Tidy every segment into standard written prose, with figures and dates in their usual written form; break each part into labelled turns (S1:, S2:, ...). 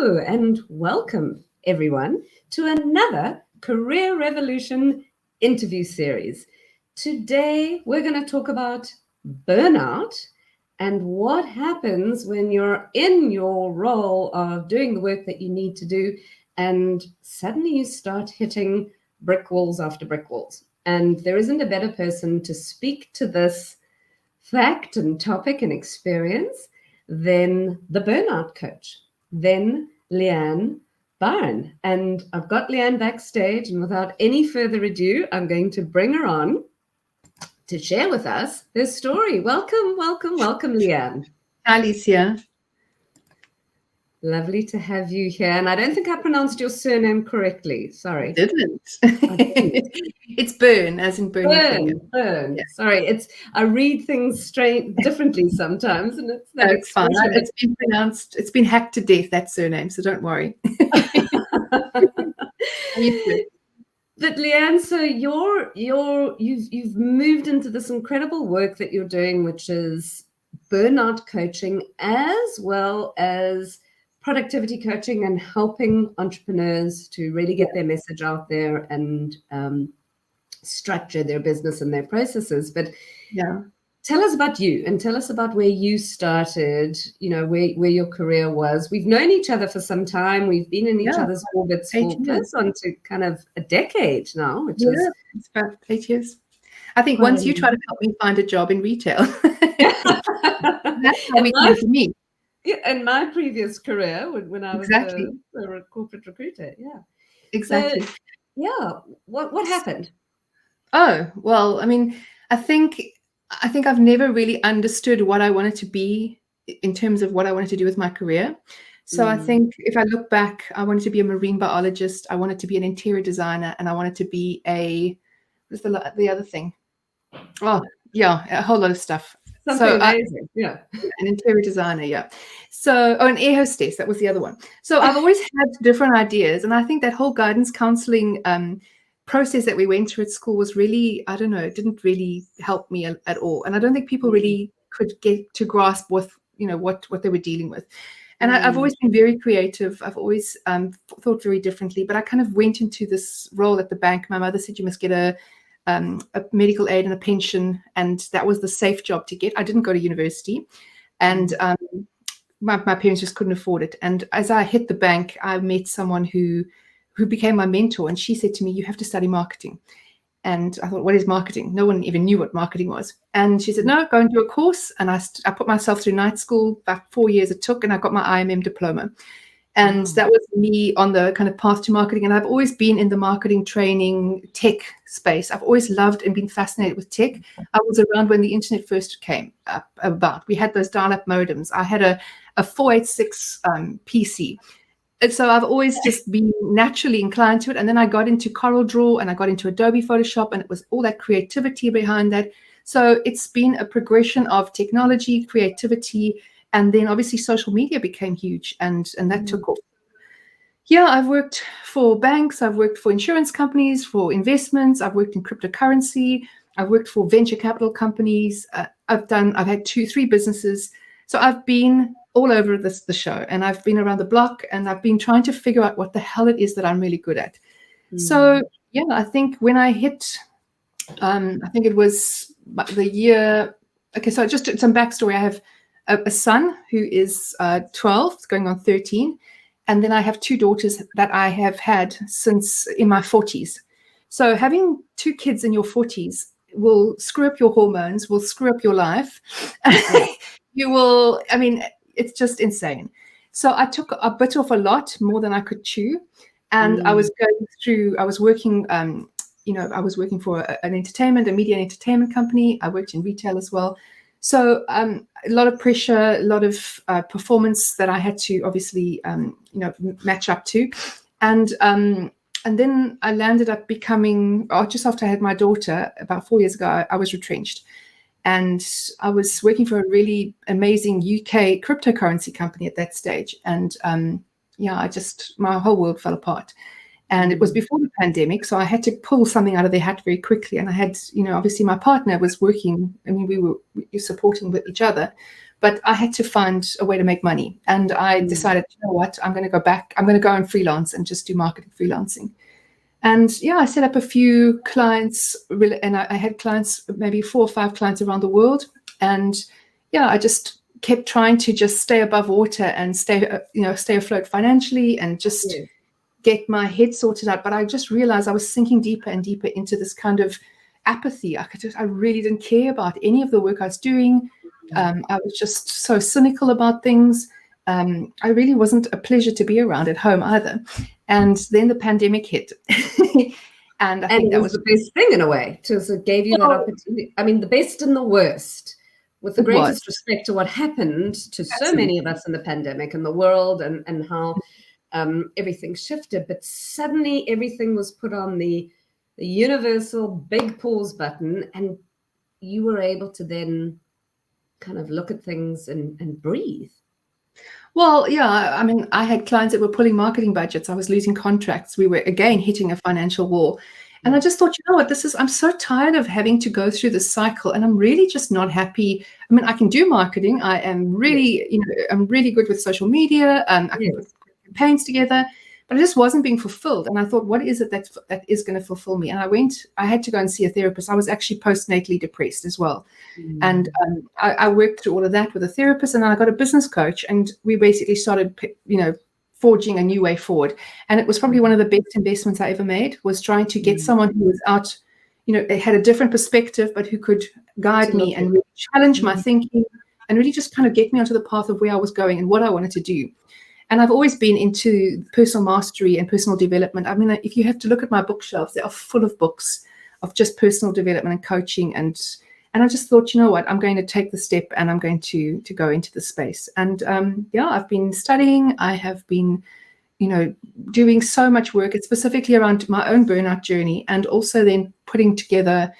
S1: Hello and welcome everyone to another Career Revolution interview series. Today we're going to talk about burnout and what happens when you're in your role of doing the work that you need to do and suddenly you start hitting brick walls after brick walls. And there isn't a better person to speak to this fact and topic and experience than the burnout coach, then Lianne Byrne. And I've got Lianne backstage, and without any further ado, I'm going to bring her on to share with us her story. Welcome, Lianne.
S2: Hi, Licia.
S1: Lovely to have you here. And I don't think I pronounced your surname correctly. Sorry.
S2: I didn't. It's Byrne, as in Byrne.
S1: Byrne. Yeah. Sorry, I read things straight differently sometimes, and it's
S2: fine. It's been pronounced. It's been hacked to death, that surname. So don't worry.
S1: But Lianne, so you've moved into this incredible work that you're doing, which is burnout coaching as well as productivity coaching and helping entrepreneurs to really get their message out there and structure their business and their processes. But tell us about you and tell us about where you started, where your career was. We've known each other for some time. We've been in each other's orbits for close on to kind of a decade now, which is
S2: it's about 8 years. I think once you try to help me find a job in retail, that's how we came to meet.
S1: Yeah, in my previous career, when I was a corporate recruiter,
S2: exactly.
S1: So, what happened?
S2: Oh well, I mean, I think I've never really understood what I wanted to be in terms of what I wanted to do with my career. So I think if I look back, I wanted to be a marine biologist. I wanted to be an interior designer, and I wanted to be what's the other thing? Oh yeah, a whole lot of stuff.
S1: Something amazing,
S2: an interior designer, So, an air hostess, that was the other one. So I've always had different ideas, and I think that whole guidance counseling process that we went through at school was really, I don't know, it didn't really help me at all, and I don't think people really could get to grasp with what they were dealing with. And I've always been very creative. I've always thought very differently, but I kind of went into this role at the bank. My mother said you must get a medical aid and a pension, and that was the safe job to get. I didn't go to university, and my parents just couldn't afford it. And as I hit the bank, I met someone who became my mentor, and she said to me, "You have to study marketing." And I thought, what is marketing? No one even knew what marketing was. And she said, "No, go and do a course." And I put myself through night school, about 4 years it took, and I got my IMM diploma. And that was me on the kind of path to marketing. And I've always been in the marketing training tech space. I've always loved and been fascinated with tech. I was around when the internet first came about. We had those dial-up modems. I had a 486 PC. And so I've always just been naturally inclined to it. And then I got into CorelDRAW and I got into Adobe Photoshop, and it was all that creativity behind that. So it's been a progression of technology, creativity, and then obviously social media became huge, and that took off. Yeah, I've worked for banks, I've worked for insurance companies, for investments, I've worked in cryptocurrency, I've worked for venture capital companies, I've had 2-3 businesses. So I've been all over the show, and I've been around the block, and I've been trying to figure out what the hell it is that I'm really good at. So I think when I hit, I think it was the year, so just some backstory. I have a son who is 12, going on 13. And then I have 2 daughters that I have had since in my 40s. So having 2 kids in your 40s will screw up your hormones, will screw up your life. It's just insane. So I took a bit of a lot, more than I could chew. And I was working, I was working for a media and entertainment company. I worked in retail as well. So a lot of pressure, a lot of performance that I had to obviously, match up to. And then I landed up becoming, just after I had my daughter, about 4 years ago, I was retrenched. And I was working for a really amazing UK cryptocurrency company at that stage. And my whole world fell apart. And it was before the pandemic, so I had to pull something out of their hat very quickly. And I had, obviously my partner was working. I mean, we were supporting with each other, but I had to find a way to make money. And I decided, you know what, I'm going to go back. I'm going to go and freelance and just do marketing freelancing. And yeah, I set up a few clients, and I had clients, maybe 4 or 5 clients around the world. And yeah, I just kept trying to just stay above water and stay afloat financially and just get my head sorted out. But I just realized I was sinking deeper and deeper into this kind of apathy. I really didn't care about any of the work I was doing. I was just so cynical about things. I really wasn't a pleasure to be around at home either. And then the pandemic hit. And I think that was
S1: the best thing in a way, because it gave you that opportunity. I mean, the best and the worst, with the greatest respect to what happened to so many of us in the pandemic and the world and how everything shifted. But suddenly everything was put on the universal big pause button, and you were able to then kind of look at things and breathe.
S2: Well, yeah, I mean, I had clients that were pulling marketing budgets. I was losing contracts. We were, again, hitting a financial wall. And I just thought, you know what, I'm so tired of having to go through this cycle, and I'm really just not happy. I mean, I can do marketing. I am really, I'm really good with social media. I can put campaigns together, but I just wasn't being fulfilled. And I thought, what is it that is going to fulfill me? And I had to go and see a therapist. I was actually postnatally depressed as well. And I worked through all of that with a therapist, and then I got a business coach, and we basically started, forging a new way forward. And it was probably one of the best investments I ever made, was trying to get someone who was out, had a different perspective, but who could guide me and really challenge my thinking and really just kind of get me onto the path of where I was going and what I wanted to do. And I've always been into personal mastery and personal development. I mean, if you have to look at my bookshelves, they are full of books of just personal development and coaching. And I just thought, you know what, I'm going to take the step and I'm going to go into the space. And I've been studying. I have been, doing so much work. It's specifically around my own burnout journey, and also then putting together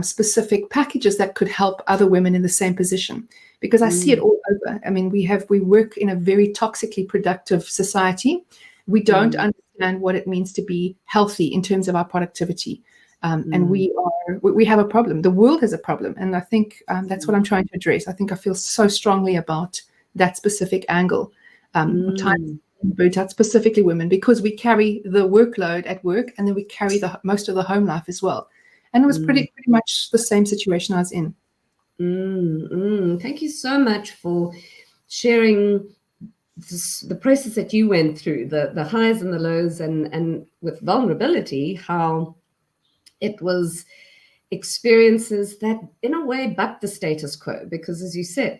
S2: specific packages that could help other women in the same position. Because I see it all over. I mean, we work in a very toxically productive society. We don't understand what it means to be healthy in terms of our productivity. And we have a problem. The world has a problem. And I think that's what I'm trying to address. I think I feel so strongly about that specific angle. Burnt out, specifically women, because we carry the workload at work, and then we carry most of the home life as well. And it was pretty much the same situation I was in.
S1: Thank you so much for sharing the process that you went through, the highs and the lows, and with vulnerability, how it was experiences that in a way bucked the status quo. Because as you said,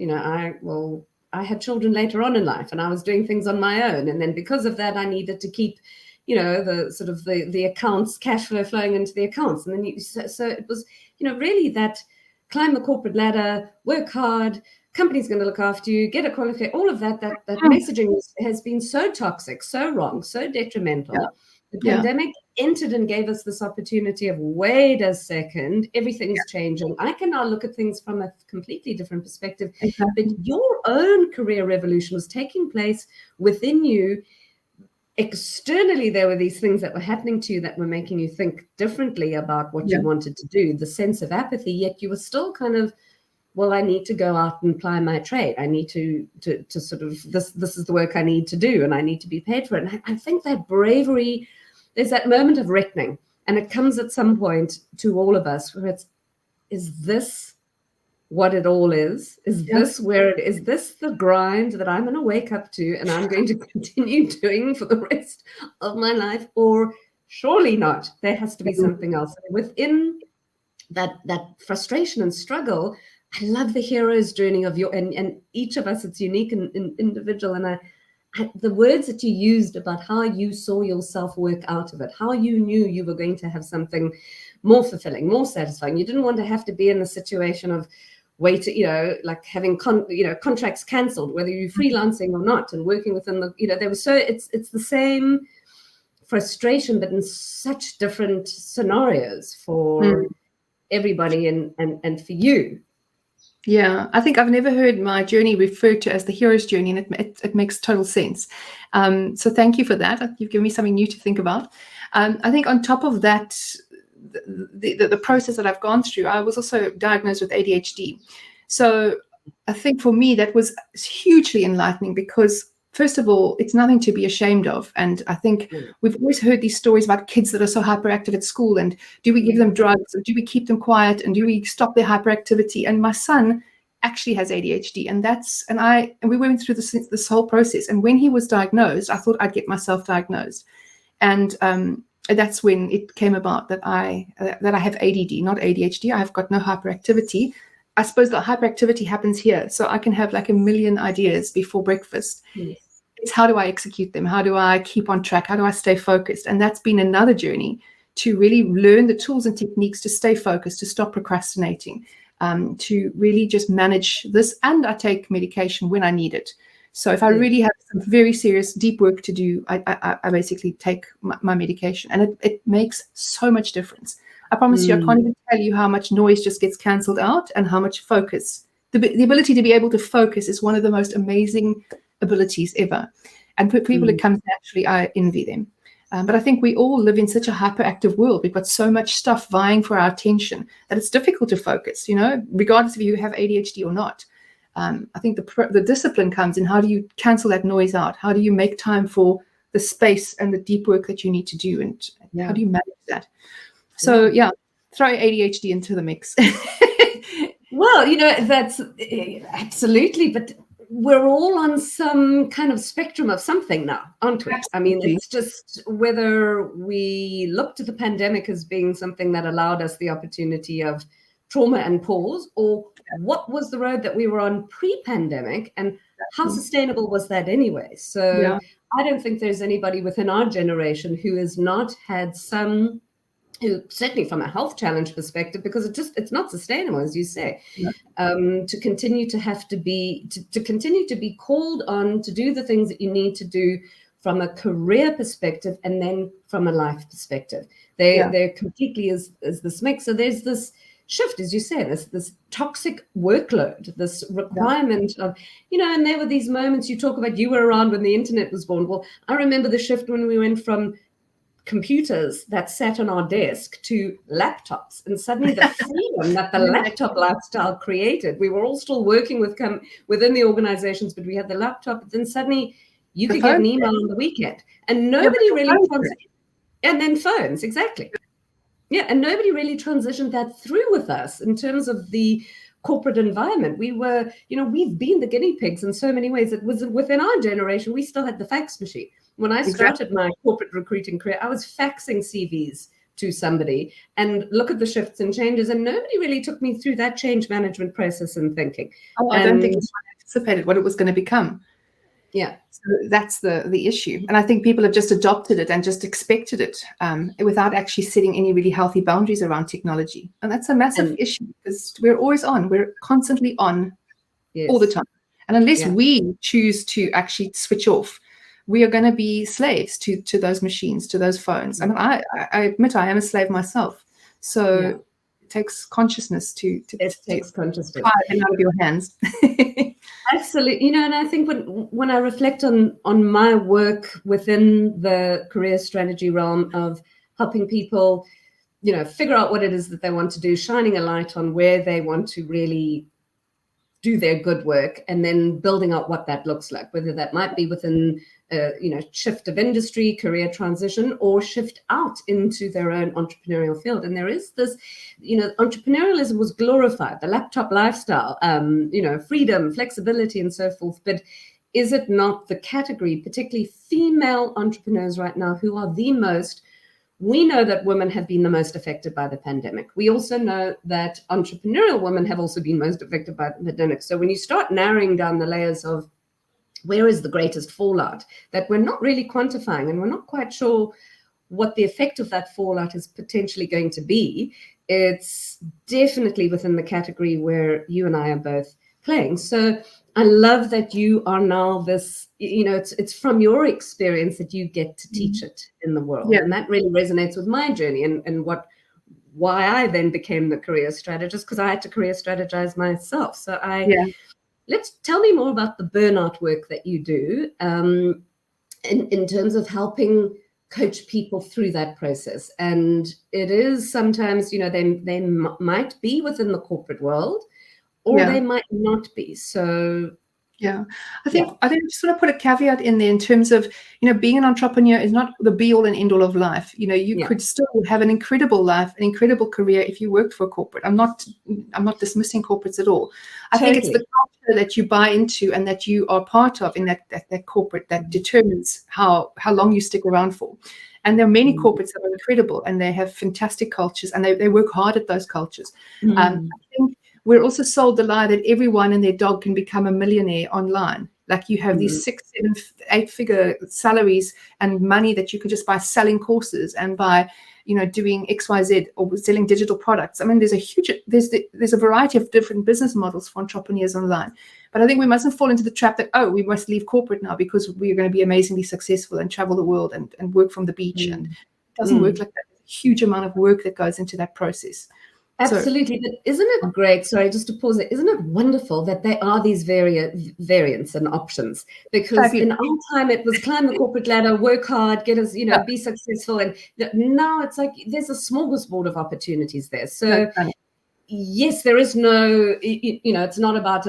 S1: I had children later on in life, and I was doing things on my own, and then because of that I needed to keep the sort of the accounts, cash flow flowing into the accounts. And then so it was really that climb the corporate ladder, work hard, company's going to look after you, get a qualification, all of that messaging has been so toxic, so wrong, so detrimental. The pandemic entered and gave us this opportunity of, wait a second, everything's changing. I can now look at things from a completely different perspective. But your own career revolution was taking place within you. Externally, there were these things that were happening to you that were making you think differently about what you wanted to do, the sense of apathy, yet you were still kind of, well, I need to go out and ply my trade. I need to sort of, this is the work I need to do, and I need to be paid for it. And I think that bravery, there's that moment of reckoning, and it comes at some point to all of us where is this what it all is? Is this where it is? This the grind that I'm going to wake up to and I'm going to continue doing for the rest of my life? Or surely not. There has to be something else. Within that frustration and struggle, I love the hero's journey of and each of us, it's unique and individual. And the words that you used about how you saw yourself work out of it, how you knew you were going to have something more fulfilling, more satisfying. You didn't want to have to be in the situation of like having contracts cancelled, whether you're freelancing or not, and working within the, there was it's the same frustration, but in such different scenarios for everybody and for you.
S2: Yeah, I think I've never heard my journey referred to as the hero's journey, and it makes total sense. So thank you for that. You've given me something new to think about. I think on top of that, the process that I've gone through, I was also diagnosed with ADHD. So I think for me, that was hugely enlightening because, first of all, it's nothing to be ashamed of. And I think we've always heard these stories about kids that are so hyperactive at school. And do we give them drugs? Or do we keep them quiet? And do we stop their hyperactivity? And my son actually has ADHD. And we went through this whole process. And when he was diagnosed, I thought I'd get myself diagnosed. And that's when it came about that I have ADD, not ADHD. I've got no hyperactivity. I suppose the hyperactivity happens here. So I can have like a million ideas before breakfast.
S1: Yes.
S2: It's how do I execute them? How do I keep on track? How do I stay focused? And that's been another journey to really learn the tools and techniques to stay focused, to stop procrastinating, to really just manage this. And I take medication when I need it. So if I really have some very serious, deep work to do, I basically take my medication. And it makes so much difference. I promise you, I can't even tell you how much noise just gets cancelled out and how much focus. The ability to be able to focus is one of the most amazing abilities ever. And for people it comes naturally, I envy them. But I think we all live in such a hyperactive world. We've got so much stuff vying for our attention that it's difficult to focus, regardless if you have ADHD or not. I think the discipline comes in how do you cancel that noise out? How do you make time for the space and the deep work that you need to do? And how do you manage that? So, throw ADHD into the mix.
S1: Well, that's absolutely. But we're all on some kind of spectrum of something now, aren't we?
S2: Absolutely.
S1: I mean, it's just whether we look to the pandemic as being something that allowed us the opportunity of trauma and pause, or what was the road that we were on pre-pandemic and how sustainable was that anyway? So I don't think there's anybody within our generation who has not had some, certainly from a health challenge perspective, because it's not sustainable, as you say, to continue to have to be, to continue to be called on to do the things that you need to do from a career perspective and then from a life perspective. They're completely is this mix. So there's this shift, as you say, this toxic workload, this requirement of, and there were these moments you talk about, you were around when the internet was born. Well, I remember the shift when we went from computers that sat on our desk to laptops, and suddenly the freedom that the laptop lifestyle created. We were all still working within the organizations, but we had the laptop, but then suddenly you could get an email on the weekend and nobody really and then phones, exactly. Yeah, and nobody really transitioned that through with us in terms of the corporate environment. We were, we've been the guinea pigs in so many ways. It was within our generation, we still had the fax machine. When I started my corporate recruiting career, I was faxing CVs to somebody, and look at the shifts and changes, and nobody really took me through that change management process and thinking.
S2: I don't think it's anticipated what it was going to become.
S1: Yeah.
S2: So that's the issue. And I think people have just adopted it and just expected it without actually setting any really healthy boundaries around technology. And that's a massive issue because we're always on. We're constantly on all the time. And unless we choose to actually switch off, we are going to be slaves to those machines, to those phones. I mean, I admit I am a slave myself. So it takes consciousness to
S1: consciousness
S2: fire them out of your hands.
S1: Absolutely. And I think when I reflect on my work within the career strategy realm of helping people, figure out what it is that they want to do, shining a light on where they want to really do their good work, and then building out what that looks like, whether that might be within shift of industry, career transition, or shift out into their own entrepreneurial field. And there is this, entrepreneurialism was glorified, the laptop lifestyle, freedom, flexibility, and so forth. But is it not the category, particularly female entrepreneurs right now, who are the most? We know that women have been the most affected by the pandemic. We also know that entrepreneurial women have also been most affected by the pandemic. So when you start narrowing down the layers of where is the greatest fallout, that we're not really quantifying, and we're not quite sure what the effect of that fallout is potentially going to be, it's definitely within the category where you and I are both playing. So I love that you are now this, it's from your experience that you get to teach it in the world. And that really resonates with my journey and why I then became the career strategist, because I had to career strategize myself. So let's tell me more about the burnout work that you do in terms of helping coach people through that process. And it is sometimes, they might be within the corporate world, or they might not be. So
S2: yeah, I think I just want to put a caveat in there in terms of, being an entrepreneur is not the be all and end all of life. You could still have an incredible life, an incredible career if you worked for a corporate. I'm not dismissing corporates at all. I think it's the culture that you buy into and that you are part of in that corporate that determines how long you stick around for. And there are many corporates that are incredible and they have fantastic cultures and they work hard at those cultures. I think we're also sold the lie that everyone and their dog can become a millionaire online. Like you have these 6, 7, 8-figure salaries and money that you could just buy selling courses and by, doing XYZ or selling digital products. I mean, there's a variety of different business models for entrepreneurs online. But I think we mustn't fall into the trap that, we must leave corporate now because we're going to be amazingly successful and travel the world and work from the beach. And it doesn't work like that. There's a huge amount of work that goes into that process.
S1: Absolutely. But isn't it great? Sorry, just to pause there. Isn't it wonderful that there are these variants and options? Because in our time, it was climb the corporate ladder, work hard, get us, be successful. And now it's like there's a smorgasbord of opportunities there. So yes, there is no, it's not about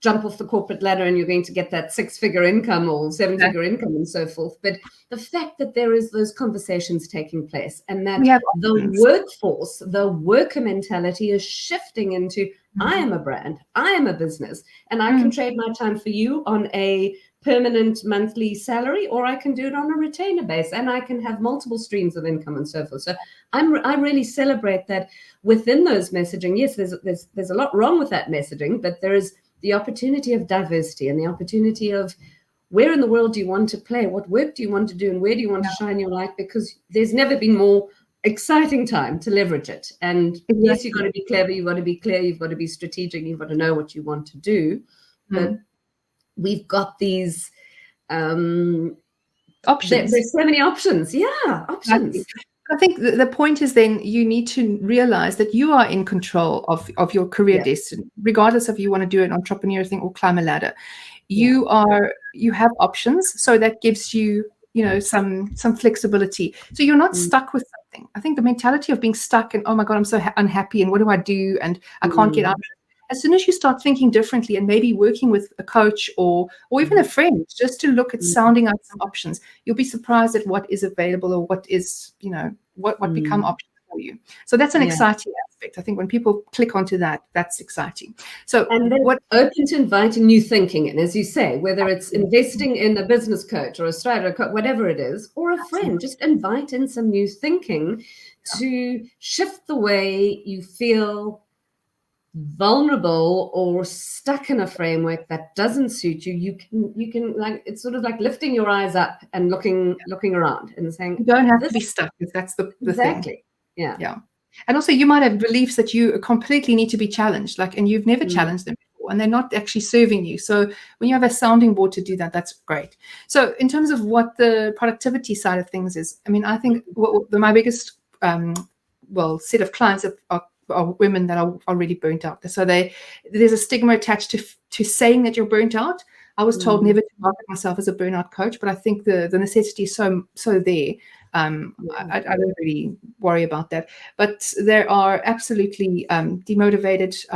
S1: jump off the corporate ladder and you're going to get that 6-figure income or 7-figure income and so forth. But the fact that there is those conversations taking place and that the workforce, the worker mentality is shifting into, I am a brand, I am a business, and I can trade my time for you on a permanent monthly salary, or I can do it on a retainer base and I can have multiple streams of income and so forth. So I really celebrate that within those messaging. Yes, there's a lot wrong with that messaging, but there is the opportunity of diversity and the opportunity of where in the world do you want to play? What work do you want to do? And where do you want to shine your light? Because there's never been more exciting time to leverage it. And yes, you've got to be clever. You've got to be clear. You've got to be strategic. You've got to know what you want to do. But we've got these
S2: options.
S1: There's so many options. Yeah, options.
S2: I think the point is then you need to realize that you are in control of your career destiny, regardless if you want to do an entrepreneur thing or climb a ladder. You have options, so that gives you some flexibility. So you're not stuck with something. I think the mentality of being stuck and, oh my God, I'm so unhappy and what do I do and I can't get out of it. As soon as you start thinking differently and maybe working with a coach or even a friend, just to look at sounding out some options, you'll be surprised at what is available or what is, what become options for you. So that's an exciting aspect. I think when people click onto that, that's exciting. So
S1: and then open to inviting new thinking in, as you say, whether it's investing in a business coach or a strategy coach, whatever it is, or a friend, just invite in some new thinking to shift the way you feel vulnerable or stuck in a framework that doesn't suit you. You can like, it's sort of like lifting your eyes up and looking around and saying,
S2: you don't have to be stuck. That's the thing. Yeah. And also you might have beliefs that you completely need to be challenged, and you've never challenged them before and they're not actually serving you. So when you have a sounding board to do that, that's great. So in terms of what the productivity side of things is, I mean, I think my biggest set of clients are women that are already burnt out. So there's a stigma attached to saying that you're burnt out. I was told never to market myself as a burnout coach, but I think the necessity is so there. I don't really worry about that. But they are absolutely demotivated,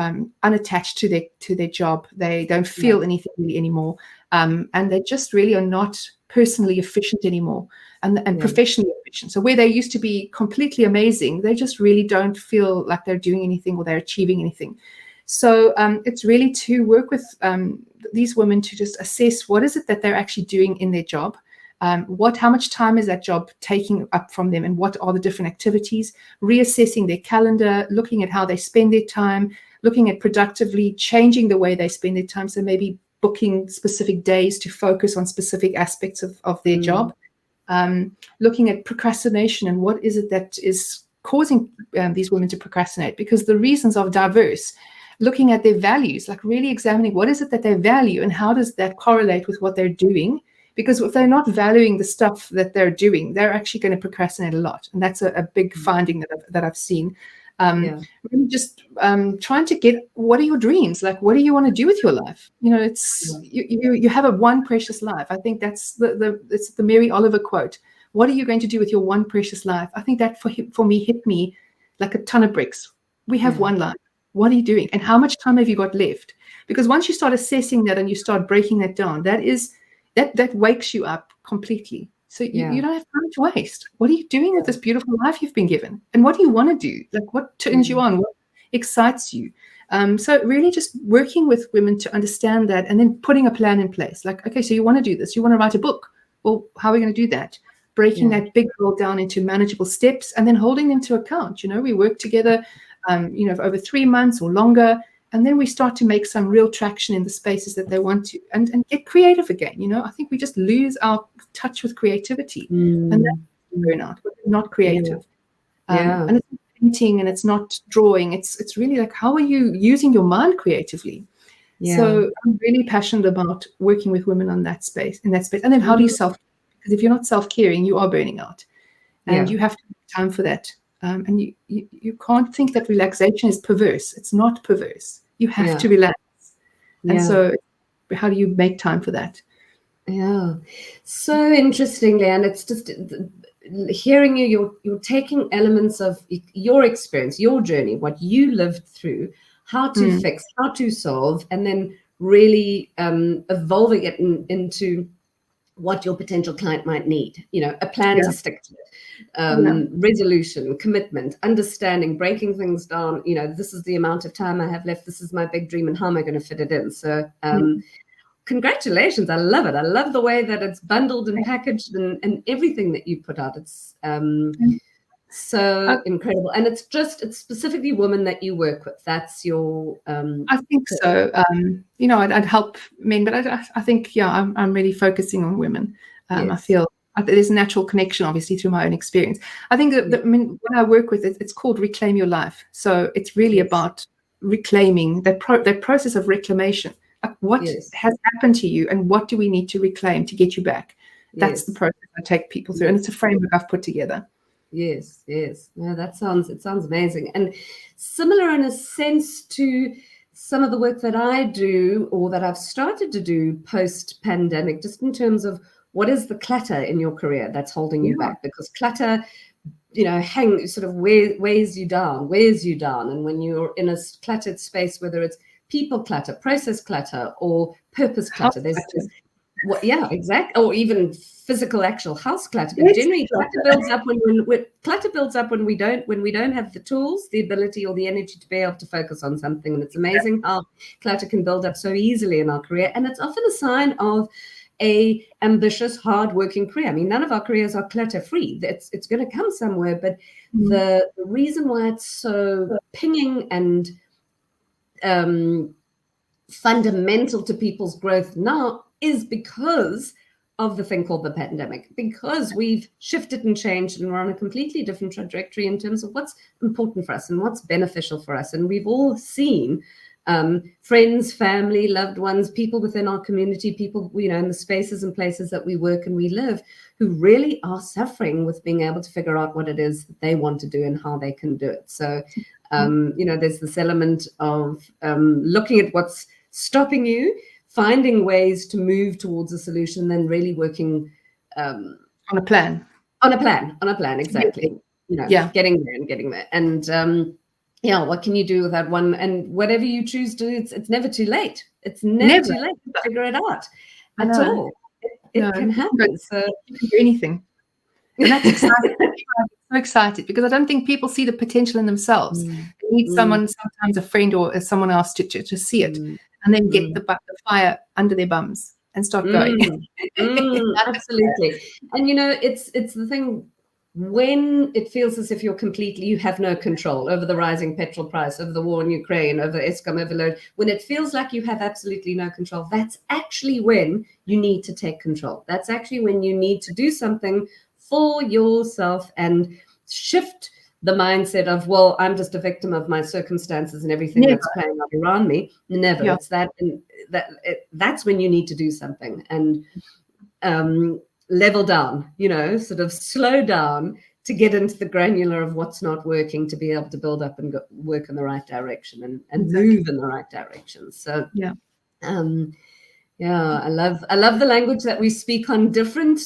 S2: unattached to their job. They don't feel anything really anymore, and they just really are not personally efficient anymore and professionally efficient. So where they used to be completely amazing, they just really don't feel like they're doing anything or they're achieving anything. So it's really to work with these women to just assess what is it that they're actually doing in their job. How much time is that job taking up from them and what are the different activities, reassessing their calendar, looking at how they spend their time, looking at productively changing the way they spend their time. So maybe booking specific days to focus on specific aspects of their job, looking at procrastination and what is it that is causing these women to procrastinate, because the reasons are diverse. Looking at their values, really examining what is it that they value and how does that correlate with what they're doing. Because if they're not valuing the stuff that they're doing, they're actually going to procrastinate a lot. And that's a big finding that I've seen. Really just trying to get, what are your dreams? What do you want to do with your life? You have a one precious life. I think that's it's the Mary Oliver quote. What are you going to do with your one precious life? I think that for me hit me like a ton of bricks. We have one life. What are you doing? And how much time have you got left? Because once you start assessing that and you start breaking that down, that wakes you up completely. So you don't have time to waste. What are you doing with this beautiful life you've been given? And what do you want to do? Like, what turns you on? What excites you? So really just working with women to understand that, and then putting a plan in place. Like, okay, so you want to do this. You want to write a book. Well, how are we going to do that? Breaking that big goal down into manageable steps and then holding them to account. We work together, for over 3 months or longer. And then we start to make some real traction in the spaces that they want to, and get creative again. I think we just lose our touch with creativity, and that's burnout. We're not creative. And it's not painting and it's not drawing. It's really like, how are you using your mind creatively? So I'm really passionate about working with women in that space. And then how do you self-care? Because if you're not self-caring, you are burning out, and you have to make time for that. And you can't think that relaxation is perverse. It's not perverse. You have to relax. And so how do you make time for that?
S1: Yeah. So interesting, Lianne. It's just hearing you're taking elements of your experience, your journey, what you lived through, how to fix, how to solve, and then really evolving it into what your potential client might need, a plan to stick to it, resolution, commitment, understanding, breaking things down. This is the amount of time I have left. This is my big dream, and how am I going to fit it in? So congratulations. I love it. I love the way that it's bundled and packaged and everything that you put out. It's so incredible. And it's specifically women that you work with. That's your
S2: I think so. I'd help men, but I think I'm really focusing on women. I feel there's a natural connection, obviously, through my own experience. I think that when I work with it, it's called Reclaim Your Life. So it's really about reclaiming that process of reclamation. Like, what has happened to you, and what do we need to reclaim to get you back? That's the process I take people through, and it's a framework I've put together.
S1: Yes. No, it sounds amazing. And similar in a sense to some of the work that I do, or that I've started to do post-pandemic, just in terms of what is the clutter in your career that's holding you back? Because clutter, sort of weighs you down. And when you're in a cluttered space, whether it's people clutter, process clutter, or purpose clutter, exactly. Or even physical, actual house clutter. But generally, clutter builds up when we don't have the tools, the ability, or the energy to be able to focus on something. And it's amazing how clutter can build up so easily in our career. And it's often a sign of a ambitious, hard-working career. I mean, none of our careers are clutter-free. It's going to come somewhere. But the reason why it's so pinging and fundamental to people's growth now is because of the thing called the pandemic, because we've shifted and changed and we're on a completely different trajectory in terms of what's important for us and what's beneficial for us. And we've all seen friends, family, loved ones, people within our community, people, in the spaces and places that we work and we live, who really are suffering with being able to figure out what it is that they want to do and how they can do it. So, there's this element of looking at what's stopping you, finding ways to move towards a solution, then really working
S2: on a plan.
S1: Exactly. Getting there. And what can you do with that one? And whatever you choose to do, it's never too late. It's never too late to figure it out at all. It can happen. So
S2: you can do anything. And that's exciting. I'm so excited because I don't think people see the potential in themselves. They need someone, sometimes a friend or someone else to see it, and then get the fire under their bums and start going.
S1: Absolutely. And it's the thing, when it feels as if you have no control over the rising petrol price, over the war in Ukraine, over Eskom overload, when it feels like you have absolutely no control, that's actually when you need to take control. That's actually when you need to do something for yourself and shift the mindset of, well, I'm just a victim of my circumstances and everything that's playing out around me. Never. It's that, and that's when you need to do something and level down, sort of slow down to get into the granular of what's not working, to be able to build up and work in the right direction and move in the right direction. So I love the language that we speak on different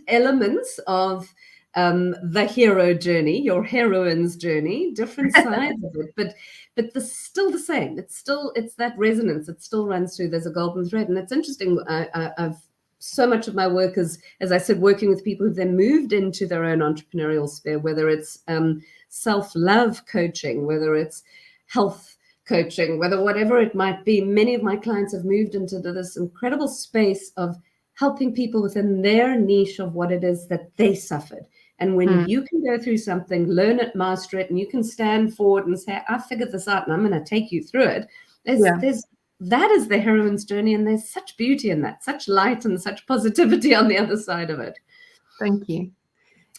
S1: elements of the hero journey, your heroine's journey, different sides of it, but still the same. It's that resonance. It still runs through. There's a golden thread, and it's interesting. I've so much of my work is, as I said, working with people who've then moved into their own entrepreneurial sphere, whether it's self-love coaching, whether it's health coaching, whatever it might be. Many of my clients have moved into this incredible space of helping people within their niche of what it is that they suffered. And when you can go through something, learn it, master it, and you can stand forward and say, I figured this out and I'm going to take you through it. That is the heroine's journey. And there's such beauty in that, such light and such positivity on the other side of it.
S2: Thank you.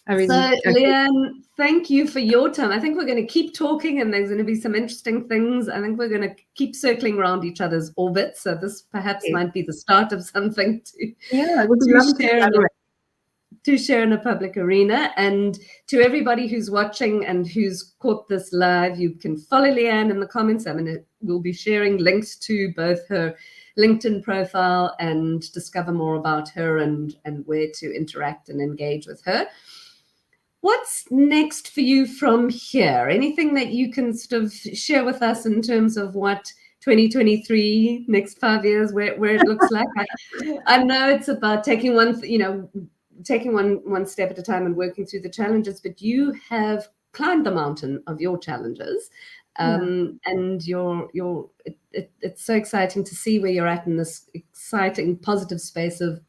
S1: Lianne, thank you for your time. I think we're going to keep talking and there's going to be some interesting things. I think we're going to keep circling around each other's orbits. So this perhaps might be the start of something to share in a public arena. And to everybody who's watching and who's caught this live, you can follow Lianne in the comments. We'll be sharing links to both her LinkedIn profile and discover more about her and where to interact and engage with her. What's next for you from here? Anything that you can sort of share with us in terms of what 2023, next 5 years, where it looks like? I know it's about taking one step at a time and working through the challenges, but you have climbed the mountain of your challenges. And it's so exciting to see where you're at in this exciting, positive space of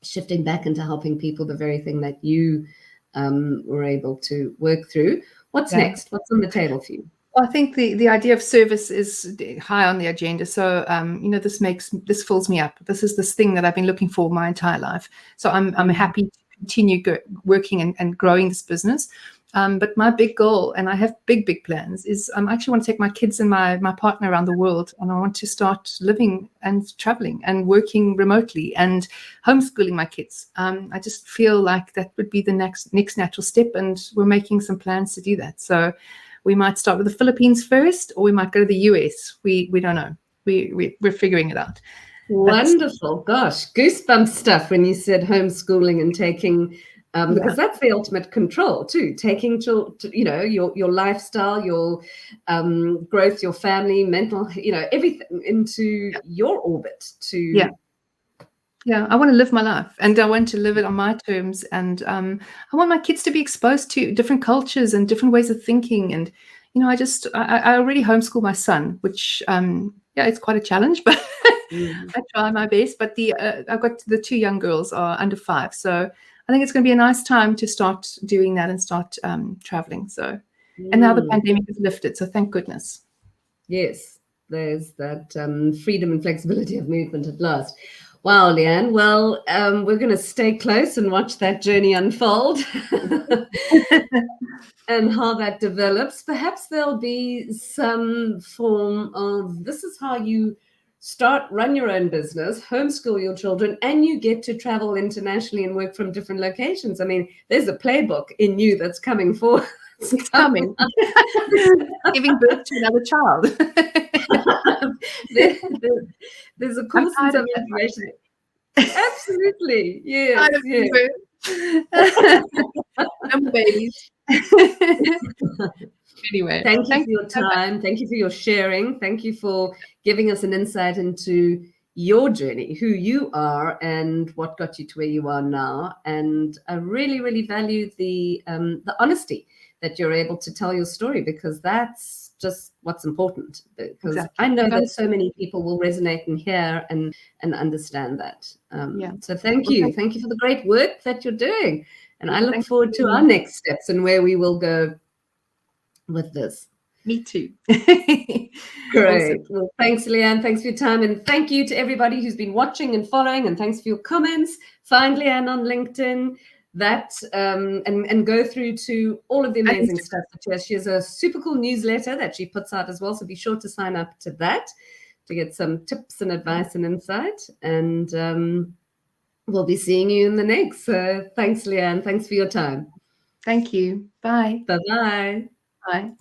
S1: shifting back into helping people, the very thing that you were able to work through. What's next? What's on the table for you?
S2: Well, I think the idea of service is high on the agenda. So, this fills me up. This is this thing that I've been looking for my entire life. So I'm happy to continue working and growing this business. But my big goal, and I have big plans, is I actually want to take my kids and my partner around the world, and I want to start living and traveling and working remotely and homeschooling my kids. I just feel like that would be the next natural step, and we're making some plans to do that. So we might start with the Philippines first, or we might go to the US. We don't know. We're figuring it out.
S1: Wonderful. Gosh, goosebump stuff when you said homeschooling and taking, because that's the ultimate control too, taking your lifestyle, your growth, your family, mental, everything into your orbit to.
S2: Yeah, I want to live my life, and I want to live it on my terms. And I want my kids to be exposed to different cultures and different ways of thinking. And I already homeschool my son, which it's quite a challenge, but I try my best. But I've got the 2 young girls are under 5, so I think it's going to be a nice time to start doing that and start traveling. So, and now the pandemic is lifted, so thank goodness.
S1: Yes, there's that freedom and flexibility of movement at last. Wow, Lianne. Well, we're going to stay close and watch that journey unfold and how that develops. Perhaps there'll be some form of, this is how you run your own business, homeschool your children, and you get to travel internationally and work from different locations. I mean, there's a playbook in you that's coming forward.
S2: It's coming. Giving birth to another child.
S1: There's a course in some information. Absolutely. Yes.
S2: No babies. Anyway.
S1: Thank you for your time. Thank you for your sharing. Thank you for giving us an insight into your journey, who you are and what got you to where you are now. And I really, really value the honesty that you're able to tell your story, because that's just what's important. Because I know that so many people will resonate and hear and understand that. So thank you. Thank you for the great work that you're doing. And I look forward to our next steps and where we will go with this.
S2: Me too.
S1: Great.
S2: Awesome.
S1: Well, thanks, Lianne. Thanks for your time. And thank you to everybody who's been watching and following. And thanks for your comments. Find Lianne on LinkedIn. And go through to all of the amazing stuff that she has. She has a super cool newsletter that she puts out as well. So be sure to sign up to that to get some tips and advice and insight. And we'll be seeing you in the next. So thanks, Lianne. Thanks for your time.
S2: Thank you. Bye.
S1: Bye-bye.
S2: Bye.